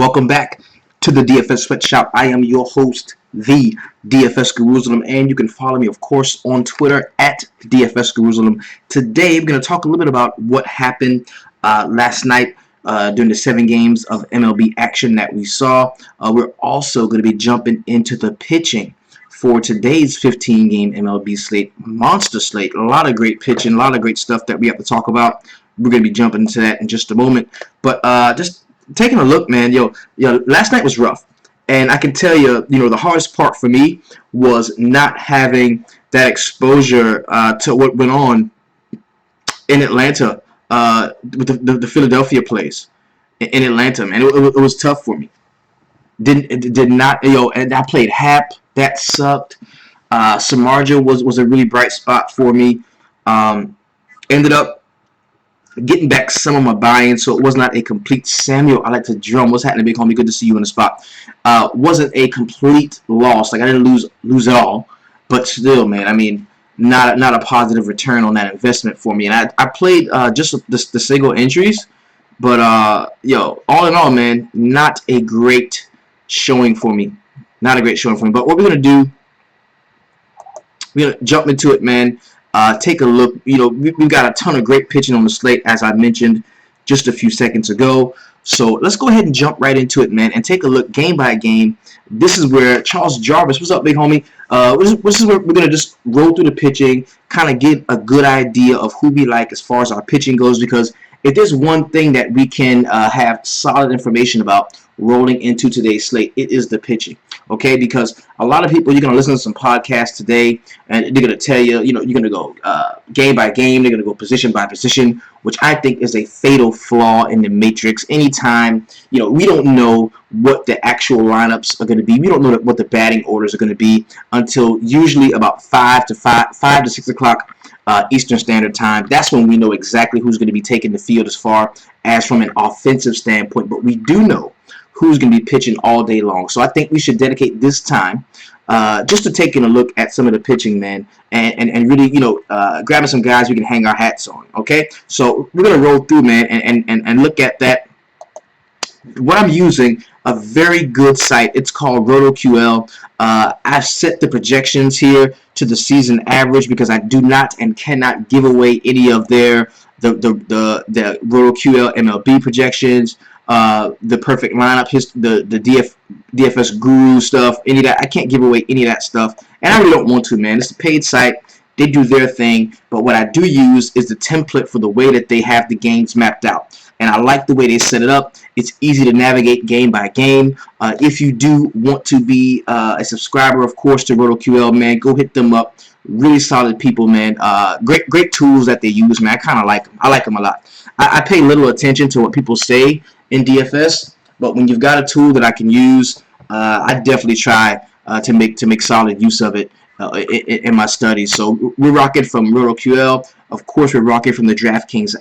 Welcome back to the DFS Sweatshop. I am your host, the DFS Jerusalem, and you can follow me, of course, on Twitter at DFS Jerusalem. Today, I'm going to talk a little bit about what happened last night during the 7 games of MLB action that we saw. We're also going to be jumping into the pitching for today's 15-game MLB slate, monster slate. A lot of great pitching, a lot of great stuff that we have to talk about. We're going to be jumping into that in just a moment. But just taking a look, man, last night was rough. And I can tell you, the hardest part for me was not having that exposure to what went on in Atlanta with the Philadelphia plays in Atlanta, man. It was tough for me. Did not, and I played Hap. That sucked. Samardzija was a really bright spot for me. Ended up getting back some of my buy-in, so it was not a complete Samuel. I like to drum. What's happening, big homie? Good to see you in the spot. Wasn't a complete loss. Like, I didn't lose at all, but still, man. I mean, not a positive return on that investment for me. And I played just the single entries, but all in all, man, not a great showing for me. Not a great showing for me. But what we're gonna do, we're gonna jump into it, man. Take a look. We've got a ton of great pitching on the slate, as I mentioned just a few seconds ago. So let's go ahead and jump right into it, man, and take a look game by game. This is where Charles Jarvis, what's up, big homie? This is where we're going to just roll through the pitching, kind of get a good idea of who we like as far as our pitching goes, because if there's one thing that we can have solid information about rolling into today's slate, it is the pitching. Okay, because a lot of people, you're going to listen to some podcasts today, and they're going to tell you, you're going to go game by game, they're going to go position by position, which I think is a fatal flaw in the matrix. Anytime, we don't know what the actual lineups are going to be. We don't know what the batting orders are going to be until usually about 5 to 6 o'clock Eastern Standard Time. That's when we know exactly who's going to be taking the field as far as from an offensive standpoint. But we do know who's going to be pitching all day long. So I think we should dedicate this time just to taking a look at some of the pitching, man, and really, grabbing some guys we can hang our hats on, okay? So we're going to roll through, man, and look at that. What I'm using, a very good site. It's called RotoQL. I've set the projections here to the season average because I do not and cannot give away any of the RotoQL MLB projections. The perfect lineup, the DFS guru stuff, any of that. I can't give away any of that stuff, and I really don't want to, man. It's a paid site. They do their thing, but what I do use is the template for the way that they have the games mapped out. And I like the way they set it up. It's easy to navigate game by game. If you do want to be a subscriber, of course, to RotoQL, man, go hit them up. Really solid people, man. Great tools that they use, man. I kind of like them. I like them a lot. I pay little attention to what people say in DFS, but when you've got a tool that I can use, I definitely try to make solid use of it in my studies. So we're rocking from RotoQL. Of course, we're rocking from the DraftKings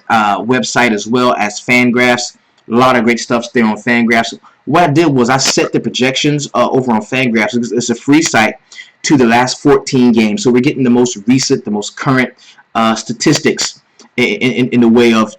website as well as Fangraphs. A lot of great stuff there on Fangraphs. What I did was I set the projections over on Fangraphs. It's a free site to the last 14 games. So we're getting the most recent, the most current statistics in the way of,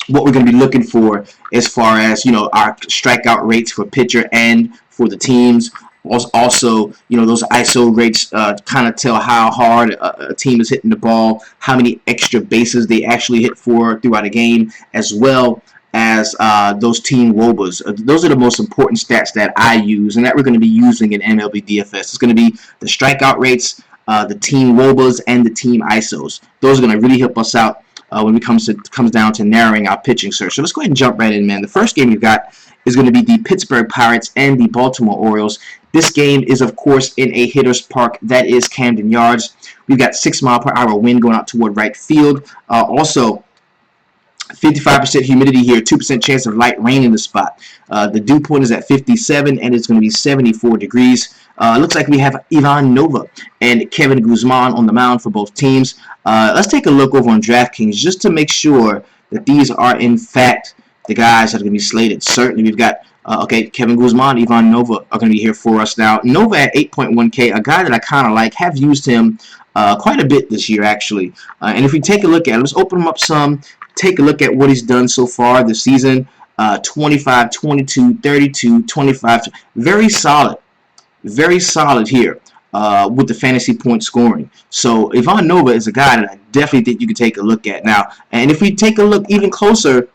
what we're going to be looking for as far as, our strikeout rates for pitcher and for the teams. Also, those ISO rates kind of tell how hard a team is hitting the ball, how many extra bases they actually hit for throughout a game, as well as those team WOBAs. Those are the most important stats that I use and that we're going to be using in MLB DFS. It's going to be the strikeout rates, the team WOBAs, and the team ISOs. Those are going to really help us out when it comes down to narrowing our pitching search. So let's go ahead and jump right in, man. The first game we've got is going to be the Pittsburgh Pirates and the Baltimore Orioles. This game is, of course, in a hitter's park. That is Camden Yards. We've got 6-mile-per-hour wind going out toward right field. Also, 55% humidity here, 2% chance of light rain in the spot. The dew point is at 57, and it's going to be 74 degrees. Looks like we have Ivan Nova and Kevin Guzman on the mound for both teams. Let's take a look over on DraftKings just to make sure that these are, in fact, the guys that are going to be slated. Certainly, we've got, Kevin Guzman, Ivan Nova are going to be here for us now. Nova at 8.1K, a guy that I kind of like, have used him quite a bit this year, actually. And if we take a look at it, let's open him up some, take a look at what he's done so far this season. 25, 22, 32, 25. Very solid. Very solid here with the fantasy point scoring. So Ivan Nova is a guy that I definitely think you can take a look at now. And if we take a look even closer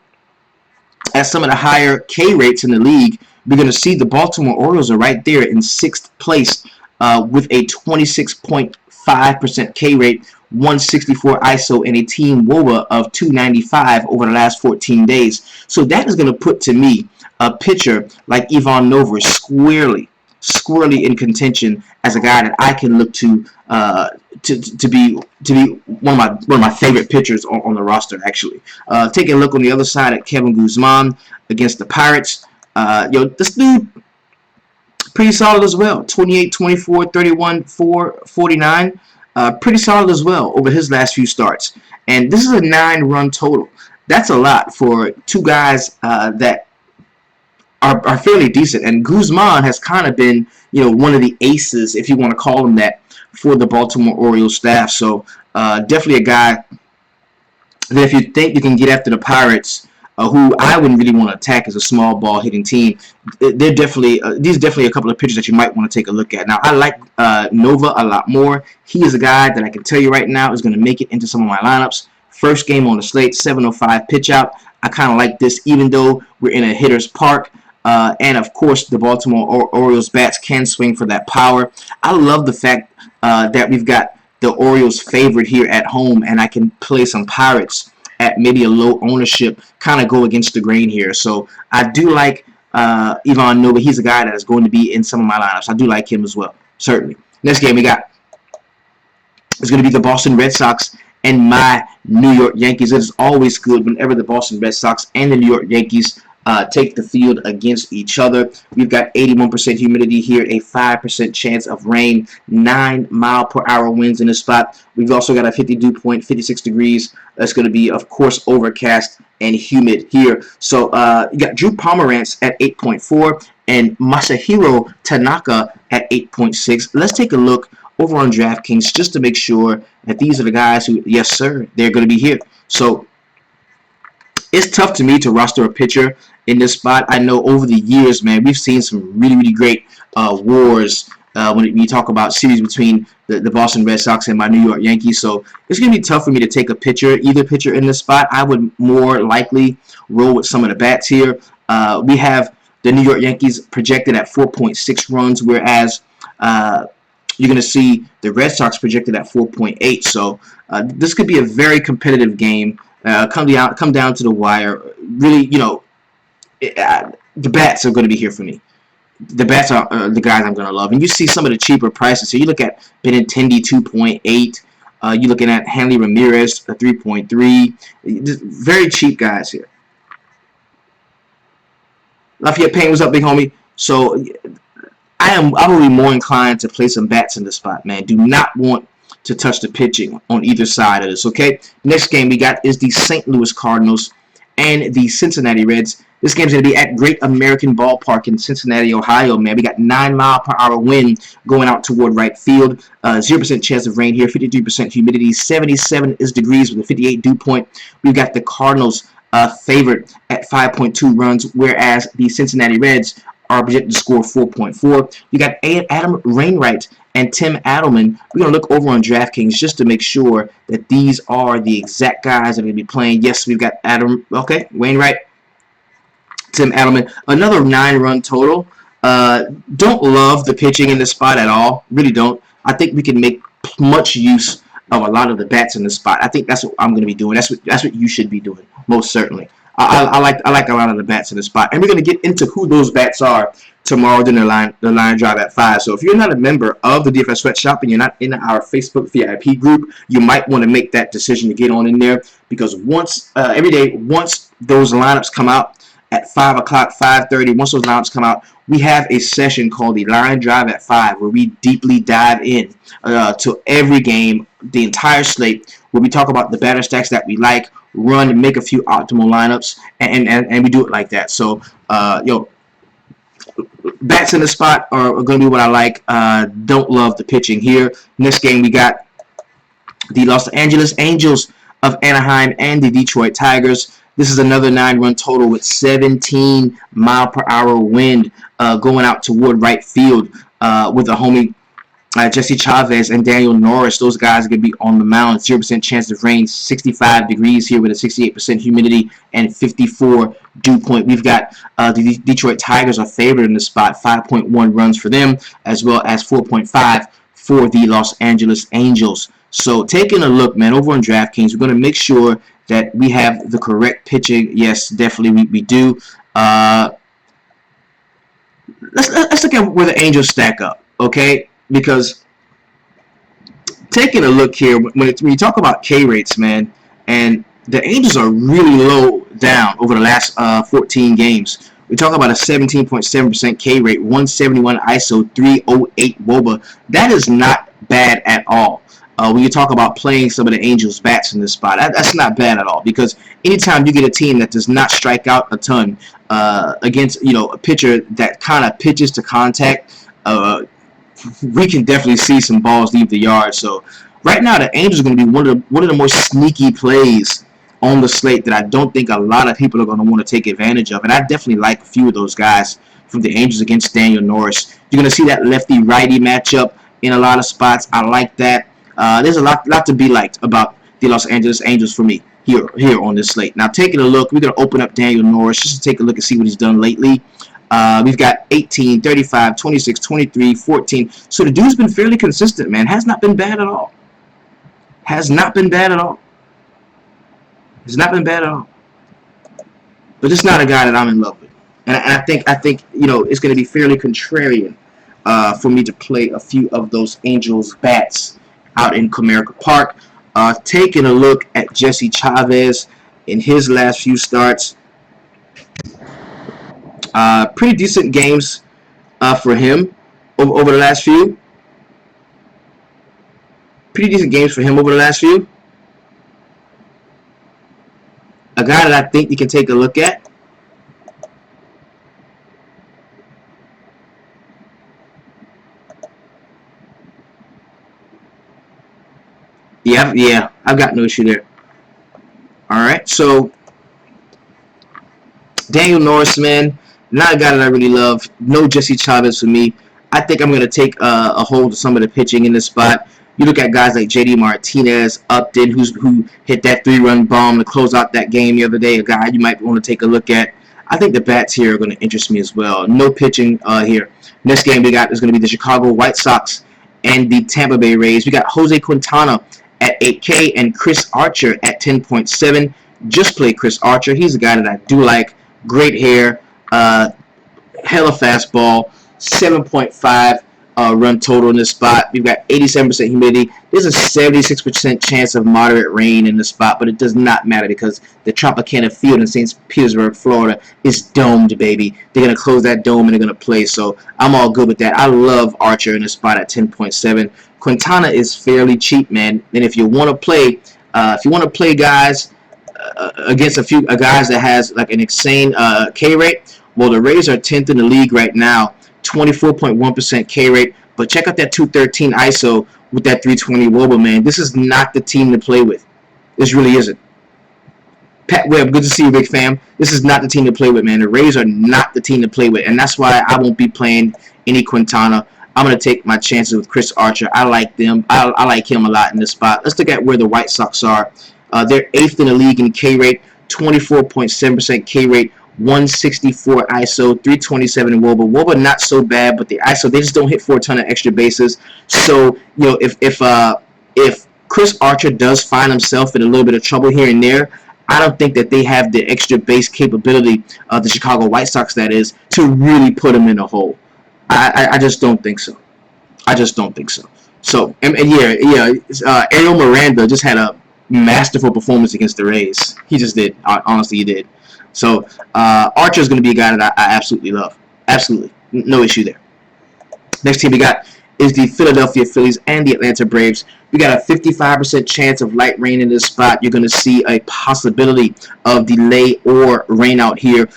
at some of the higher K rates in the league, we're going to see the Baltimore Orioles are right there in 6th place with a 26.5% K rate, 164 ISO, and a team WOBA of 295 over the last 14 days. So that is going to put to me a pitcher like Ivan Nova squarely in contention as a guy that I can look to be one of my favorite pitchers on the roster. Actually, taking a look on the other side at Kevin Guzman against the Pirates. This dude pretty solid as well. 28, 24, 31, 4, 49. Pretty solid as well over his last few starts. And this is a 9-run total. That's a lot for two guys that are fairly decent. And Guzman has kind of been, one of the aces, if you want to call him that, for the Baltimore Orioles staff. So definitely a guy that if you think you can get after the Pirates, who I wouldn't really want to attack as a small ball hitting team, they're definitely these are definitely a couple of pitchers that you might want to take a look at. Now I like Nova a lot more. He is a guy that I can tell you right now is going to make it into some of my lineups. First game on the slate, 7:05 pitch out. I kind of like this, even though we're in a hitter's park. And of course, the Baltimore Orioles bats can swing for that power. I love the fact that we've got the Orioles favorite here at home, and I can play some Pirates at maybe a low ownership, kind of go against the grain here. So I do like Ivan Nova. He's a guy that is going to be in some of my lineups. I do like him as well, certainly. Next game we got is going to be the Boston Red Sox and my New York Yankees. It is always good whenever the Boston Red Sox and the New York Yankees take the field against each other. We've got 81% humidity here, a 5% chance of rain, 9-mile-per-hour winds in this spot. We've also got a 50 dew point, 56 degrees. That's going to be, of course, overcast and humid here. So you got Drew Pomeranz at 8.4 and Masahiro Tanaka at 8.6. Let's take a look over on DraftKings just to make sure that these are the guys who, yes, sir, they're going to be here. So it's tough to me to roster a pitcher in this spot. I know over the years, man, we've seen some really great wars when you talk about series between the Boston Red Sox and my New York Yankees. So it's going to be tough for me to take either pitcher in this spot. I would more likely roll with some of the bats here. We have the New York Yankees projected at 4.6 runs, whereas you're going to see the Red Sox projected at 4.8. So this could be a very competitive game. Come down to the wire. Really, the bats are going to be here for me. The bats are the guys I'm going to love. And you see some of the cheaper prices. So you look at Benintendi 2.8. You're looking at Hanley Ramirez 3.3. Very cheap guys here. Lafayette Payne was up, big homie. So I will be more inclined to play some bats in the spot, man. Do not want to touch the pitching on either side of this, okay? Next game we got is the St. Louis Cardinals and the Cincinnati Reds. This game's going to be at Great American Ballpark in Cincinnati, Ohio, man. We got 9-mile-per-hour wind going out toward right field. 0% chance of rain here, 53% humidity, 77 degrees with a 58 dew point. We've got the Cardinals favored at 5.2 runs, whereas the Cincinnati Reds are projected to score 4.4. You got Adam Wainwright and Tim Adelman. We're going to look over on DraftKings just to make sure that these are the exact guys that are going to be playing. Yes, we've got Wainwright, Tim Adelman. Another 9-run total. Don't love the pitching in this spot at all. Really don't. I think we can make much use of a lot of the bats in this spot. I think that's what I'm going to be doing. That's what you should be doing, most certainly. I like a lot of the bats in the spot, and we're going to get into who those bats are tomorrow during the line drive at 5. So if you're not a member of the DFS Sweatshop and you're not in our Facebook VIP group, you might want to make that decision to get on in there, because every day, once those lineups come out at 5 o'clock, 5:30, once those lineups come out, we have a session called the Line Drive at 5, where we deeply dive in to every game, the entire slate, where we talk about the batter stacks that we like, run and make a few optimal lineups, and we do it like that. So, bats in the spot are going to be what I like. Don't love the pitching here. Next game, we got the Los Angeles Angels of Anaheim and the Detroit Tigers. This is another 9-run total with 17-mile-per-hour wind going out toward right field with a homie Jesse Chavez and Daniel Norris. Those guys are going to be on the mound. 0% chance of rain, 65 degrees here with a 68% humidity and 54 dew point. We've got the Detroit Tigers are favored in the spot, 5.1 runs for them, as well as 4.5 for the Los Angeles Angels. So taking a look, man, over on DraftKings, we're going to make sure that we have the correct pitching. Yes, definitely we do. Let's look at where the Angels stack up, okay? Because taking a look here, when you talk about K rates, man, and the Angels are really low down over the last 14 games. We talk about a 17.7% K rate, 171 ISO, 308 WOBA. That is not bad at all. When you talk about playing some of the Angels' bats in this spot, that's not bad at all. Because anytime you get a team that does not strike out a ton against a pitcher that kind of pitches to contact, we can definitely see some balls leave the yard. So right now, the Angels are going to be one of the more sneaky plays on the slate that I don't think a lot of people are going to want to take advantage of. And I definitely like a few of those guys from the Angels against Daniel Norris. You're going to see that lefty-righty matchup in a lot of spots. I like that. There's a lot to be liked about the Los Angeles Angels for me here on this slate. Now, taking a look, we're going to open up Daniel Norris just to take a look and see what he's done lately. We've got 18, 35, 26, 23, 14. So the dude's been fairly consistent, man. Has not been bad at all. Has not been bad at all. Has not been bad at all. But it's not a guy that I'm in love with. And I think it's going to be fairly contrarian for me to play a few of those Angels bats out in Comerica Park. Taking a look at Jesse Chavez in his last few starts. Pretty decent games for him over the last few. Pretty decent games for him over the last few. A guy that I think you can take a look at. Yeah, I've got no issue there. All right, so Daniel Norris, man, not a guy that I really love. No Jesse Chavez for me. I think I'm going to take a hold of some of the pitching in this spot. You look at guys like J.D. Martinez, Upton, who hit that 3-run bomb to close out that game the other day, a guy you might want to take a look at. I think the bats here are going to interest me as well. No pitching here. Next game we got is going to be the Chicago White Sox and the Tampa Bay Rays. We got Jose Quintana at 8K and Chris Archer at 10.7. Just play Chris Archer. He's a guy that I do like. Great hair, hella fastball, 7.5 run total in this spot. We've got 87% humidity. There's a 76% chance of moderate rain in the spot, but it does not matter because the Tropicana Field in St. Petersburg, Florida is domed, baby. They're going to close that dome and they're going to play, so I'm all good with that. I love Archer in the spot at 10.7. Quintana is fairly cheap, man, and if you want to play, guys against a few guys that has like an insane K rate, well, the Rays are 10th in the league right now, 24.1% K rate. But check out that 213 ISO with that 320 WOBA, man. This is not the team to play with. This really isn't. Pat Webb, good to see you, big fam. This is not the team to play with, man. The Rays are not the team to play with, and that's why I won't be playing any Quintana. I'm going to take my chances with Chris Archer. I like them. I like him a lot in this spot. Let's look at where the White Sox are. They're 8th in the league in K rate, 24.7% K rate, 164 ISO, 327 in WOBA. WOBA not so bad, but the ISO, they just don't hit for a ton of extra bases. So, if Chris Archer does find himself in a little bit of trouble here and there, I don't think that they have the extra base capability of the Chicago White Sox, that is, to really put him in a hole. I just don't think so. I just don't think so. So, Ariel Miranda just had a masterful performance against the Rays. He just did. Honestly, he did. So, Archer is going to be a guy that I absolutely love. Absolutely. No issue there. Next team we got is the Philadelphia Phillies and the Atlanta Braves. We got a 55% chance of light rain in this spot. You're going to see a possibility of delay or rain out here.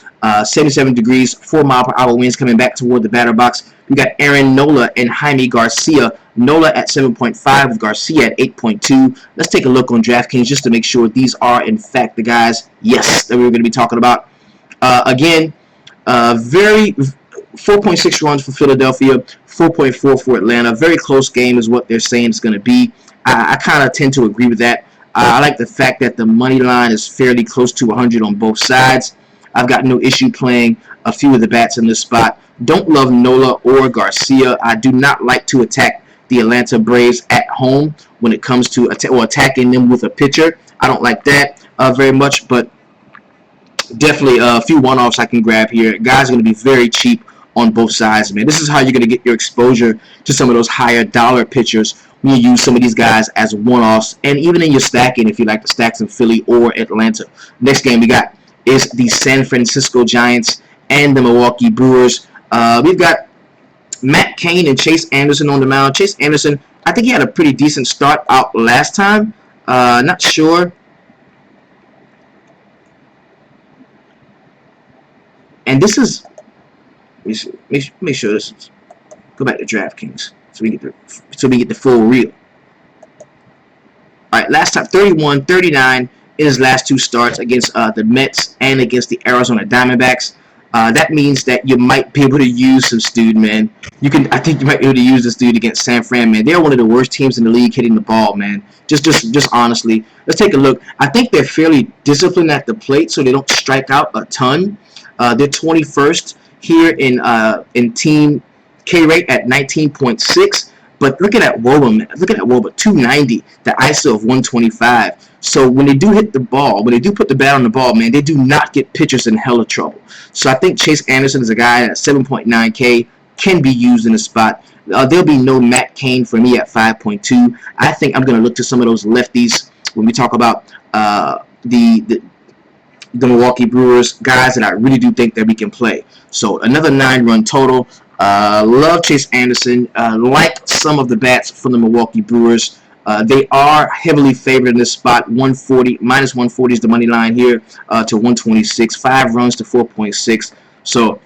77 degrees, 4-mile-per-hour winds coming back toward the batter box. We got Aaron Nola and Jaime Garcia. Nola at 7.5 with Garcia at 8.2. Let's take a look on DraftKings just to make sure these are, in fact, the guys, yes, that we were going to be talking about. Again, very 4.6 runs for Philadelphia, 4.4 for Atlanta. Very close game is what they're saying it's going to be. I kind of tend to agree with that. I like the fact that the money line is fairly close to 100 on both sides. I've got no issue playing a few of the bats in this spot. Don't love Nola or Garcia. I do not like to attack the Atlanta Braves at home when it comes to attacking them with a pitcher. I don't like that very much, but definitely a few one-offs I can grab here. Guys are going to be very cheap on both sides, man. This is how you're going to get your exposure to some of those higher dollar pitchers when you use some of these guys as one-offs, and even in your stacking if you like to stack some Philly or Atlanta. Next game we got is the San Francisco Giants and the Milwaukee Brewers. We've got Matt Cain and Chase Anderson on the mound. Chase Anderson, I think he had a pretty decent start out last time. Not sure. And this is, make sure this is, go back to DraftKings so we get the full reel. All right, last time 31, 39 in his last two starts against the Mets and against the Arizona Diamondbacks. That means that you might be able to use some dude, man. I think you might be able to use this dude against San Fran, man. They're one of the worst teams in the league hitting the ball, man. Just honestly, let's take a look. I think they're fairly disciplined at the plate, so they don't strike out a ton. They're 21st here in team K rate at 19.6. But look at that WOBA, man. Look at that WOBA, 290, the ISO of 125. So when they do hit the ball, when they do put the bat on the ball, man, they do not get pitchers in hella trouble. So I think Chase Anderson is a guy at 7.9K, can be used in the spot. There'll be no Matt Cain for me at 5.2. I think I'm going to look to some of those lefties when we talk about the Milwaukee Brewers, guys that I really do think that we can play. So another 9-run total. Love Chase Anderson. Like some of the bats from the Milwaukee Brewers. They are heavily favored in this spot. 140 minus 140 is the money line here to 126. 5 runs to 4.6. So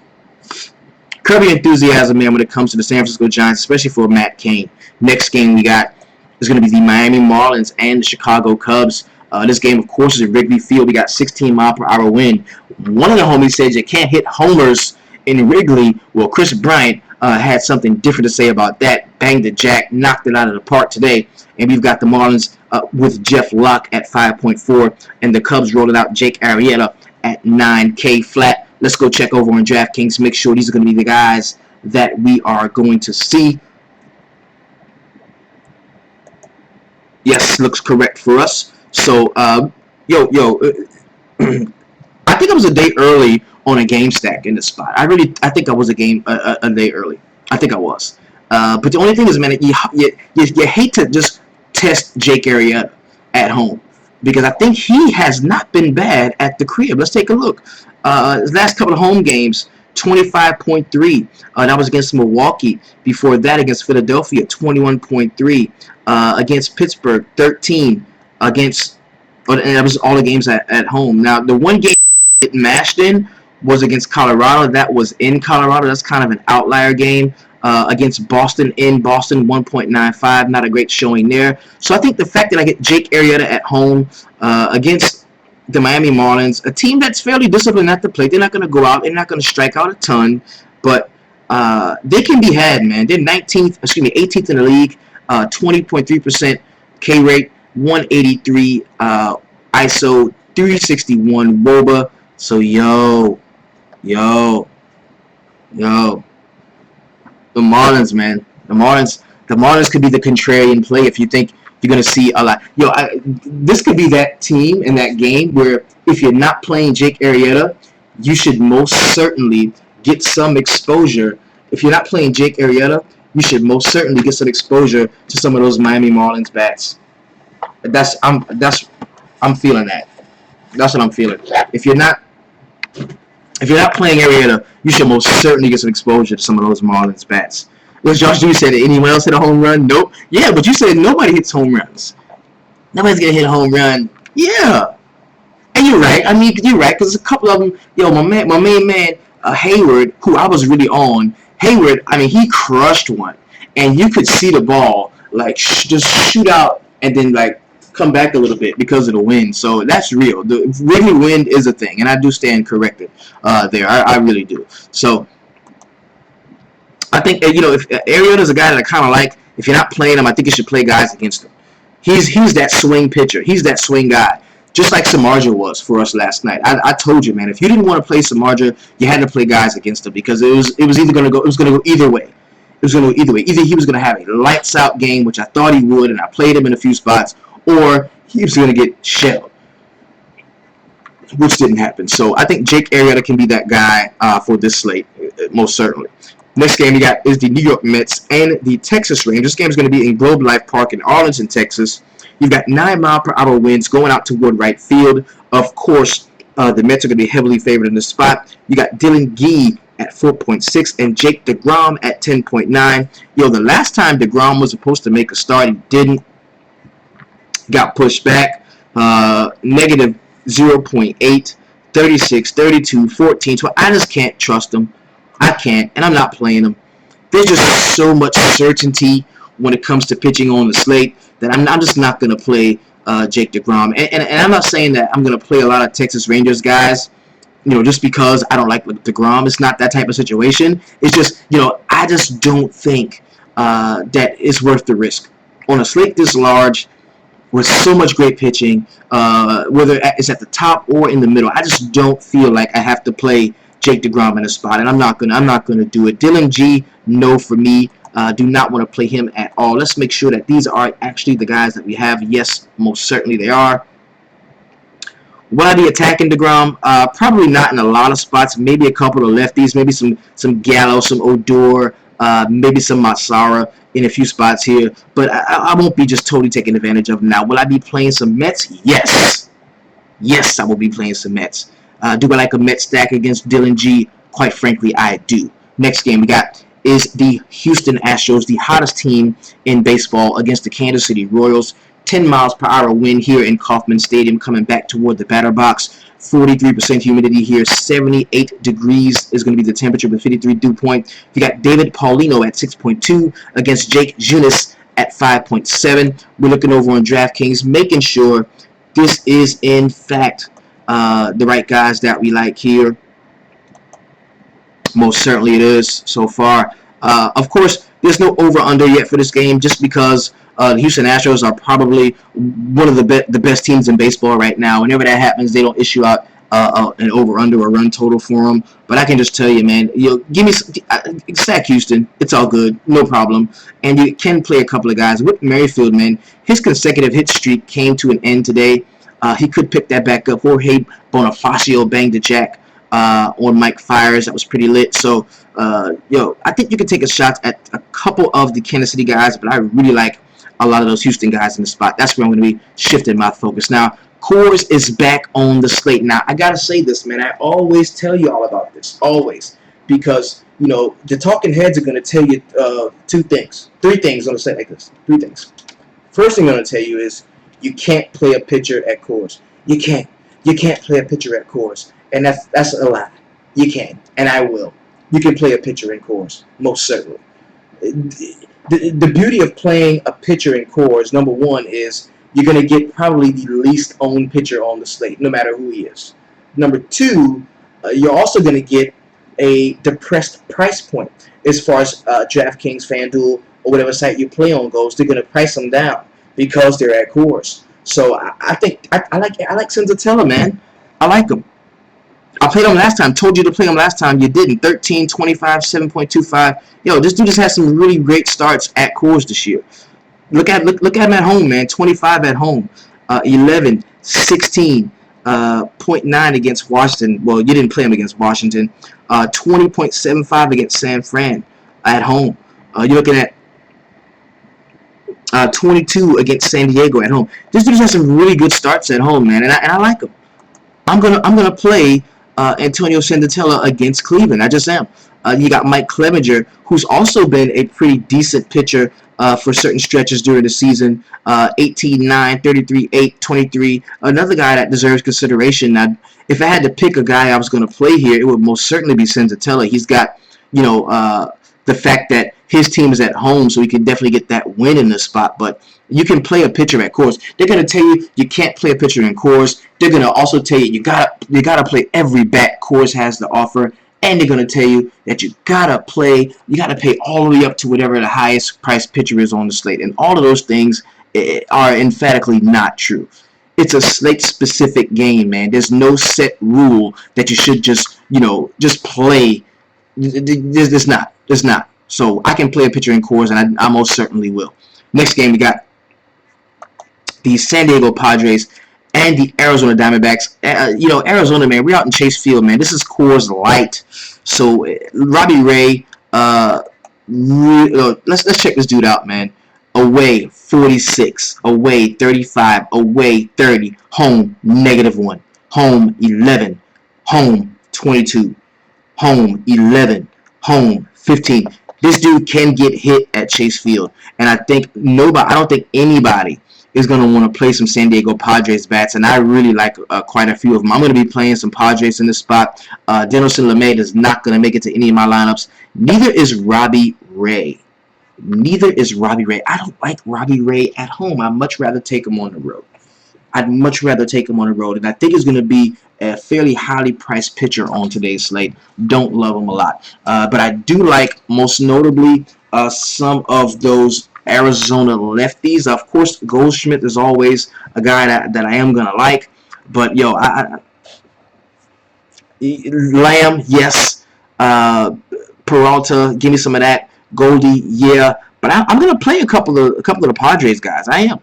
curb your enthusiasm, man, when it comes to the San Francisco Giants, especially for Matt Cain. Next game we got is going to be the Miami Marlins and the Chicago Cubs. This game, of course, is at Wrigley Field. We got 16-mile-per-hour wind. One of the homies said you can't hit homers in Wrigley. Well, Chris Bryant had something different to say about that. Banged the jack, knocked it out of the park today. And we've got the Marlins with Jeff Locke at 5.4. And the Cubs rolling out Jake Arrieta at 9K flat. Let's go check over on DraftKings. Make sure these are going to be the guys that we are going to see. Yes, looks correct for us. So, I think I was a day early on a game stack in this spot. I think I was a day early. I think I was. But the only thing is, man, you hate to just test Jake Arrieta at home because I think he has not been bad at the crib. Let's take a look. His last couple of home games, 25.3. That was against Milwaukee. Before that, against Philadelphia, 21.3. Against Pittsburgh, 13. And that was all the games at home. Now, the one game it mashed in was against Colorado. That was in Colorado. That's kind of an outlier game. Against Boston in Boston, 1.95. Not a great showing there. So I think the fact that I get Jake Arrieta at home against the Miami Marlins, a team that's fairly disciplined at the plate. They're not going to go out. They're not going to strike out a ton. But they can be had, man. They're 18th in the league. 20.3% K rate. 183 ISO, 361 WOBA. So yo, the Marlins, man, the Marlins could be the contrarian play if you think you're gonna see a lot. This could be that team in that game where if you're not playing Jake Arrieta, you should most certainly get some exposure. If you're not playing Jake Arrieta, you should most certainly get some exposure to some of those Miami Marlins bats. I'm feeling that. That's what I'm feeling. If you're not playing Arrieta, you should most certainly get some exposure to some of those Marlins bats. Was Josh, you said anyone else hit a home run? Nope. Yeah, but you said nobody hits home runs. Nobody's gonna hit a home run. Yeah. And you're right. I mean, you're right, because a couple of them, my main man, Hayward, who I was really on, Hayward, I mean, he crushed one. And you could see the ball, like, just shoot out and then, like, come back a little bit because of the wind. So that's real. The wiggly wind is a thing, and I do stand corrected there. I really do. So I think, if Arietta's a guy that I kind of like, if you're not playing him, I think you should play guys against him. He's that swing pitcher. He's that swing guy. Just like Samardzija was for us last night. I told you, man, if you didn't want to play Samardzija, you had to play guys against him because it was either going to go, it was going to go either way. It was going to go either way. Either he was going to have a lights out game, which I thought he would, and I played him in a few spots, or he was going to get shelled, which didn't happen. So I think Jake Arrieta can be that guy for this slate, most certainly. Next game we got is the New York Mets and the Texas Rangers. This game is going to be in Globe Life Park in Arlington, Texas. You've got 9-mile-per-hour winds going out toward right field. Of course, the Mets are going to be heavily favored in this spot. You got Dylan Gee at 4.6 and Jake DeGrom at 10.9. The last time DeGrom was supposed to make a start, he didn't. Got pushed back. Negative 0.8, 36, 32, 14. So I just can't trust him. I can't, and I'm not playing him. There's just so much certainty when it comes to pitching on the slate that I'm just not going to play Jake DeGrom. And I'm not saying that I'm going to play a lot of Texas Rangers guys, just because I don't like DeGrom. It's not that type of situation. It's just, I just don't think that it's worth the risk. On a slate this large, with so much great pitching, whether it's at the top or in the middle, I just don't feel like I have to play Jake DeGrom in a spot, and I'm not gonna do it. Dylan Gee, no for me. Do not want to play him at all. Let's make sure that these are actually the guys that we have. Yes, most certainly they are. Will I be attacking DeGrom? Probably not in a lot of spots. Maybe a couple of lefties. Maybe some Gallo, some Odor, maybe some Massara in a few spots here. But I won't be just totally taking advantage of them now. Will I be playing some Mets? Yes. Yes, I will be playing some Mets. Do I like a Mets stack against Dylan Gee? Quite frankly, I do. Next game we got is the Houston Astros, the hottest team in baseball, against the Kansas City Royals. 10-mile-per-hour wind here in Kauffman Stadium, coming back toward the batter box. 43% humidity here. 78 degrees is going to be the temperature with 53 dew point. You got David Paulino at 6.2 against Jake Junis at 5.7. We're looking over on DraftKings, making sure this is in fact the right guys that we like here. Most certainly it is so far. Of course, there's no over-under yet for this game, just because the Houston Astros are probably one of the best teams in baseball right now. Whenever that happens, they don't issue out an over-under or run total for them. But I can just tell you, man, give me stack Houston. It's all good, no problem. And you can play a couple of guys. Whit Merrifield, man, his consecutive hit streak came to an end today. He could pick that back up. Jorge Bonifacio banged the jack on Mike Fiers. That was pretty lit. So, I think you can take a shot at a couple of the Kansas City guys, but I really like a lot of those Houston guys in the spot. That's where I'm going to be shifting my focus. Now, Coors is back on the slate. Now, I got to say this, man. I always tell you all about this. Always. Because, the talking heads are going to tell you three things on a slate like this. Three things. First thing I'm going to tell you is you can't play a pitcher at Coors. You can't. You can't play a pitcher at Coors. And that's a lie. You can. And I will. You can play a pitcher in Coors. Most certainly. The beauty of playing a pitcher in Coors, number one, is you're going to get probably the least owned pitcher on the slate, no matter who he is. Number two, you're also going to get a depressed price point as far as DraftKings, FanDuel, or whatever site you play on goes. They're going to price them down because they're at Coors. So I think I like Senzatella, man. I like him. I played him last time. Told you to play him last time. You didn't. 13, 25, 7.25. This dude just had some really great starts at Coors this year. Look at him at home, man. 25 at home. 11, 16, 0.9 against Washington. Well, you didn't play him against Washington. 20.75 against San Fran at home. You're looking at 22 against San Diego at home. This dude has some really good starts at home, man, and I like him. I'm gonna play Antonio Sandatella against Cleveland. I just am. You got Mike Clevenger, who's also been a pretty decent pitcher for certain stretches during the season. 18-9, 33-8, 23. Another guy that deserves consideration. Now, if I had to pick a guy I was going to play here, it would most certainly be Senzatella. He's got, the fact that his team is at home, so he can definitely get that win in this spot. But you can play a pitcher at Coors. They're going to tell you can't play a pitcher in Coors. They're going to also tell you gotta play every bat Coors has to offer. And they're going to tell you that you gotta pay all the way up to whatever the highest priced pitcher is on the slate. And all of those things are emphatically not true. It's a slate-specific game, man. There's no set rule that you should just play. There's not. So I can play a pitcher in Coors, and I most certainly will. Next game, we got the San Diego Padres and the Arizona Diamondbacks. Arizona, man, we're out in Chase Field, man. This is Coors Light. So Robbie Ray, let's check this dude out, man. Away 46, away 35, away 30, home -1, home 11, home 22, home 11, home 15. This dude can get hit at Chase Field, and I don't think anybody is going to want to play some San Diego Padres bats, and I really like quite a few of them. I'm going to be playing some Padres in this spot. Denelson LeMay is not going to make it to any of my lineups. Neither is Robbie Ray. I don't like Robbie Ray at home. I'd much rather take him on the road. And I think it's going to be a fairly highly priced pitcher on today's slate. Don't love him a lot. But I do like, most notably, some of those Arizona lefties. Of course, Goldschmidt is always a guy that I am going to like. But, Lamb, yes. Peralta, give me some of that. Goldie, yeah. But I'm going to play a couple of the Padres guys. I am.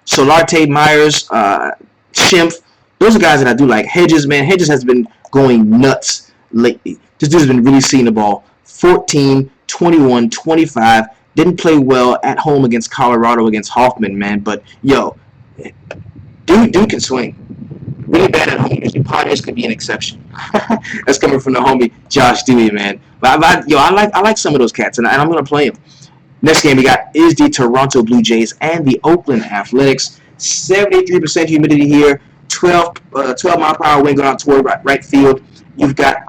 Solarte, Myers, Schimpf. Those are guys that I do like. Hedges, man. Hedges has been going nuts lately. This dude's been really seeing the ball. 14, 21, 25. Didn't play well at home against Colorado against Hoffman, man. But, dude can swing. Really bad at home. The Padres could be an exception. That's coming from the homie Josh Dewey, man. But I like some of those cats, and I'm going to play them. Next game we got is the Toronto Blue Jays and the Oakland Athletics. 73% humidity here. 12 mile per hour wind going out toward right field. You've got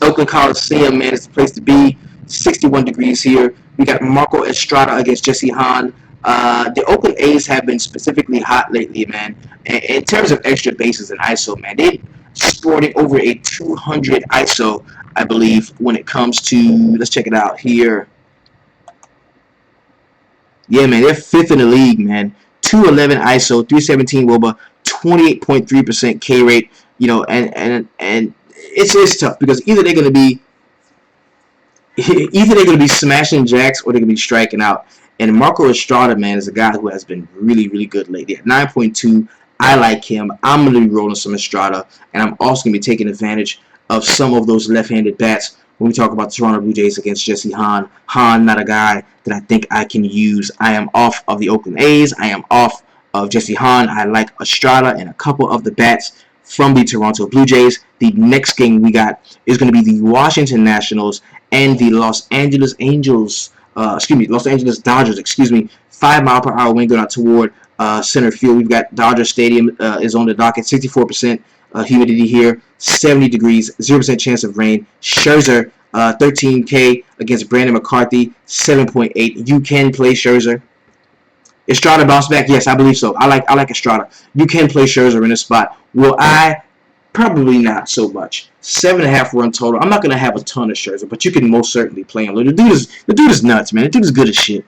Oakland Coliseum, man, it's the place to be. 61 degrees here. We got Marco Estrada against Jesse Hahn. The Oakland A's have been specifically hot lately, man. In terms of extra bases and ISO, man, they sporting over a 200 ISO, I believe, when it comes to, let's check it out here. Yeah, man, they're 5th in the league, man. 211 ISO, 317 WOBA, 28.3% K rate. And it's tough because either they're gonna be smashing jacks or they're gonna be striking out. And Marco Estrada, man, is a guy who has been really, really good lately. At 9.2, I like him. I'm gonna be rolling some Estrada, and I'm also gonna be taking advantage of some of those left-handed bats when we talk about the Toronto Blue Jays against Jesse Hahn. Hahn, not a guy that I think I can use. I am off of the Oakland A's. I am off of Jesse Hahn. I like Estrada and a couple of the bats from the Toronto Blue Jays. The next game we got is going to be the Washington Nationals and the Los Angeles Dodgers. 5 mile per hour wind going out toward center field. We've got Dodger Stadium is on the docket. 64% humidity here. 70 degrees. 0% chance of rain. Scherzer, 13K against Brandon McCarthy. 7.8. You can play Scherzer. Estrada bounce back? Yes, I believe so. I like Estrada. You can play Scherzer in this spot. Will I? Probably not so much. 7.5 run total. I'm not gonna have a ton of Scherzer, but you can most certainly play him. The dude is nuts, man. The dude is good as shit.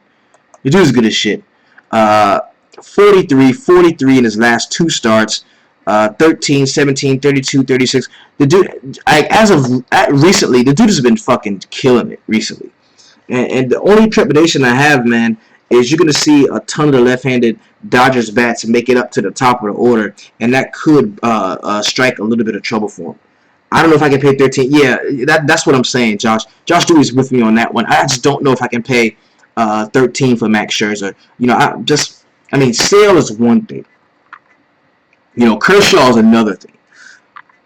43 in his last 2 starts. 13, 17, 32, 36. The dude, recently, the dude has been fucking killing it recently. And the only trepidation I have, man, is you're going to see a ton of the left-handed Dodgers bats make it up to the top of the order, and that could strike a little bit of trouble for him. I don't know if I can pay 13. Yeah, that's what I'm saying, Josh. Josh Dewey's with me on that one. I just don't know if I can pay 13 for Max Scherzer. Sale is one thing. Kershaw is another thing.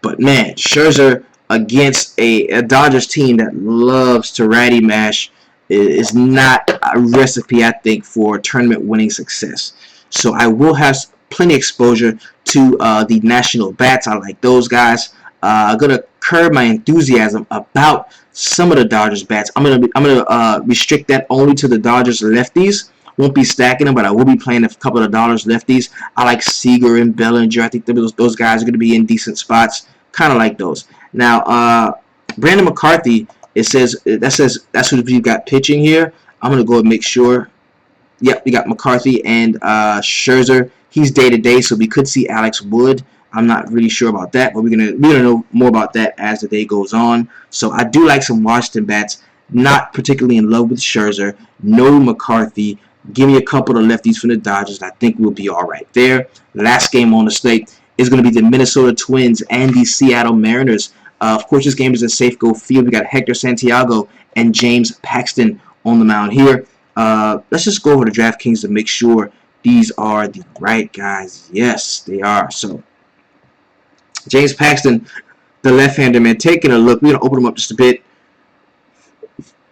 But man, Scherzer against a Dodgers team that loves to ratty mash is not a recipe, I think, for tournament winning success. So I will have plenty of exposure to the national bats. I like those guys. I'm gonna curb my enthusiasm about some of the Dodgers bats. I'm gonna restrict that only to the Dodgers lefties. Won't be stacking them, but I will be playing a couple of Dodgers lefties. I like Seager and Bellinger. I think those guys are going to be in decent spots. Kind of like those. Now, Brandon McCarthy, says that's who you got pitching here. I'm going to go and make sure. Yep, we got McCarthy and Scherzer. He's day to day, so we could see Alex Wood. I'm not really sure about that, but we're gonna know more about that as the day goes on. So I do like some Washington bats. Not particularly in love with Scherzer. No McCarthy. Give me a couple of lefties from the Dodgers. I think we'll be all right there. Last game on the slate is going to be the Minnesota Twins and the Seattle Mariners. Of course, this game is in Safeco Field. We got Hector Santiago and James Paxton on the mound here. Let's just go over to DraftKings to make sure these are the right guys. Yes, they are. So, James Paxton, the left-hander, man, taking a look. We're going to open them up just a bit.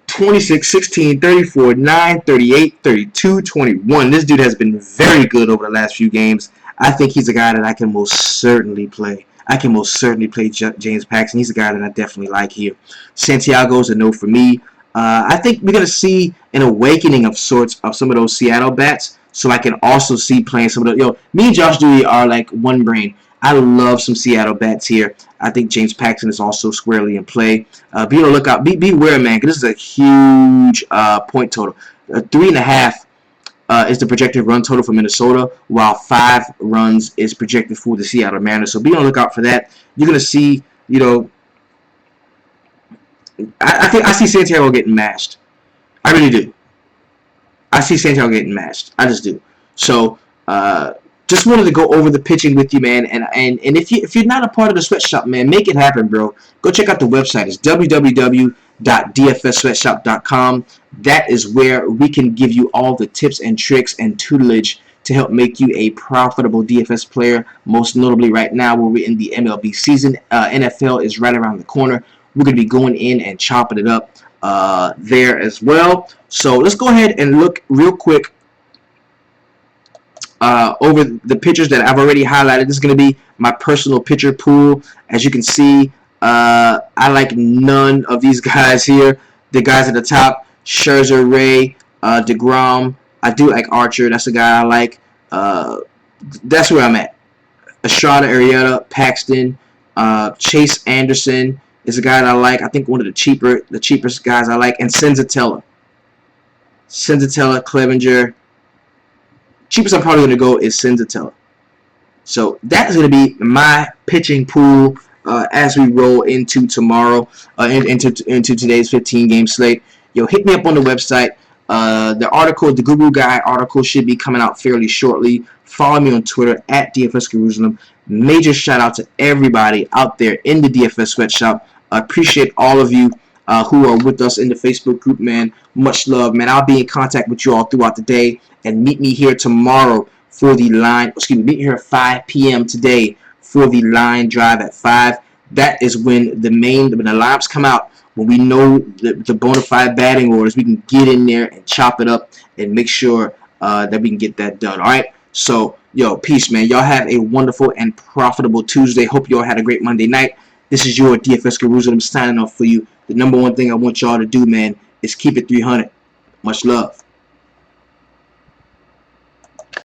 26, 16, 34, 9, 38, 32, 21. This dude has been very good over the last few games. I think he's a guy that I can most certainly play. I can most certainly play James Paxton. He's a guy that I definitely like here. Santiago's a no for me. I think we're going to see an awakening of sorts of some of those Seattle bats. So I can also see playing some of the... me and Josh Dewey are like one brain. I love some Seattle bats here. I think James Paxton is also squarely in play. Be on the lookout. Beware, man, because this is a huge point total. 3.5 is the projected run total for Minnesota, while 5 runs is projected for the Seattle Mariners. So be on the lookout for that. You're going to see, I see Santiago getting mashed. I really do. I see Santiago getting mashed. I just do. So, just wanted to go over the pitching with you, man. And if you're not a part of the sweatshop, man, make it happen, bro. Go check out the website. It's www.dfssweatshop.com. That is where we can give you all the tips and tricks and tutelage to help make you a profitable DFS player. Most notably right now, where we're in the MLB season. NFL is right around the corner. We're going to be going in and chopping it up there as well. So let's go ahead and look real quick over the pitchers that I've already highlighted. This is going to be my personal pitcher pool. As you can see, I like none of these guys here. The guys at the top, Scherzer, Ray, DeGrom. I do like Archer. That's the guy I like. That's where I'm at. Estrada, Arrieta, Paxton, Chase Anderson is a guy that I like. I think one of the cheapest guys I like. And Senzatella, Clevenger. Cheapest I'm probably going to go is Senzatella. So that is going to be my pitching pool as we roll into tomorrow, into today's 15-game slate. Hit me up on the website. The article, the Guru Guy article, should be coming out fairly shortly. Follow me on Twitter at DFS Jerusalem. Major shout out to everybody out there in the DFS sweatshop. I appreciate all of you who are with us in the Facebook group, man. Much love, man. I'll be in contact with you all throughout the day. And meet me here tomorrow for the line. Meet me here at 5 p.m. today for the line drive at 5. That is when the lineups come out. When we know the bona fide batting orders, we can get in there and chop it up and make sure that we can get that done. All right. So, peace, man. Y'all have a wonderful and profitable Tuesday. Hope y'all had a great Monday night. This is your DFS Jerusalem signing off for you. The number one thing I want y'all to do, man, is keep it 300. Much love.